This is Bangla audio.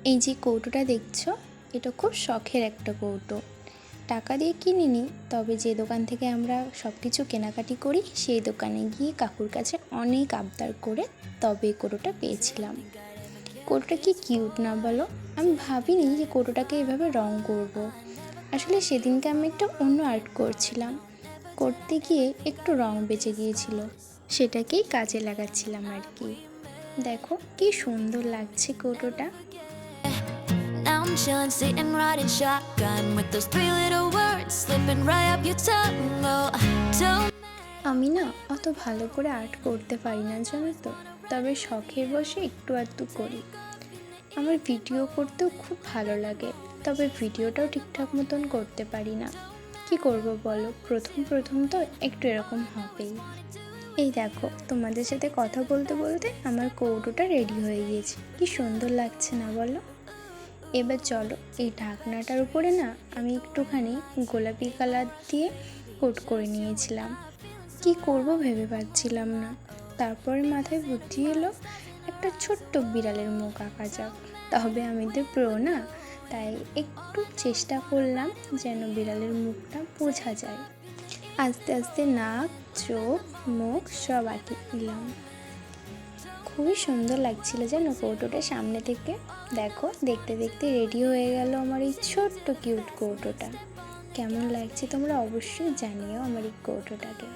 এই যে কৌটোটা দেখছো, এটা খুব শখের একটা কৌটো। টাকা দিয়ে কিনিনি, তবে যে দোকান থেকে আমরা সব কিছু কেনাকাটি করি সেই দোকানে গিয়ে কাকুর কাছে অনেক আবদার করে তবে এই কৌটোটা পেয়েছিলাম। কৌটোটা কি কিউট না বলো? আমি ভাবিনি যে কৌটোটাকে এভাবে রং করব। আসলে সেদিনকে আমি একটা অন্য আর্ট করছিলাম, করতে গিয়ে একটু রং বেঁচে গিয়েছিল, সেটাকেই কাজে লাগাচ্ছিলাম আর কি। দেখো কি সুন্দর লাগছে কৌটোটা। Now I'm chillin', sitting, riding shotgun with those three little words slipping right up your tongue. Oh, don't. আমি না অত ভালো করে আর্ট করতে পারি না জানো তো, তবে শখের বসে একটু আধটু করি। আমার ভিডিও করতেও খুব ভালো লাগে, তবে ভিডিওটাও ঠিকঠাক মতন করতে পারি না। কি করব বলো, প্রথম প্রথম তো একটু এরকম হবেই। এই দেখো, তোমাদের সাথে কথা বলতে বলতে আমার কৌটোটা রেডি হয়ে গিয়েছে। কি সুন্দর লাগছে না বলো? এবার চলো, এই ঢাকনাটার উপরে না আমি একটুখানি গোলাপি কালার দিয়ে কোট করে নিয়েছিলাম। কি করব ভেবে পাচ্ছিলাম না, তারপরে মাথায় বুদ্ধি এলো একটা ছোট্ট বিড়ালের মুখ আঁকা যাক। তবে আমি তো প্রো না, তাই একটু চেষ্টা করলাম যেন বিড়ালের মুখটা বোঝা যায়। আস্তে আস্তে নাক, চোখ, মুখ সব আঁকে দিলাম। খুবই সুন্দর লাগছিল যেন কৌটোটা সামনে থেকে। দেখো, দেখতে দেখতে রেডি হয়ে গেল আমার এই ছোট্ট কিউট কৌটোটা। কেমন লাগছে তোমরা অবশ্যই জানিও আমার এই কৌটোটাকে।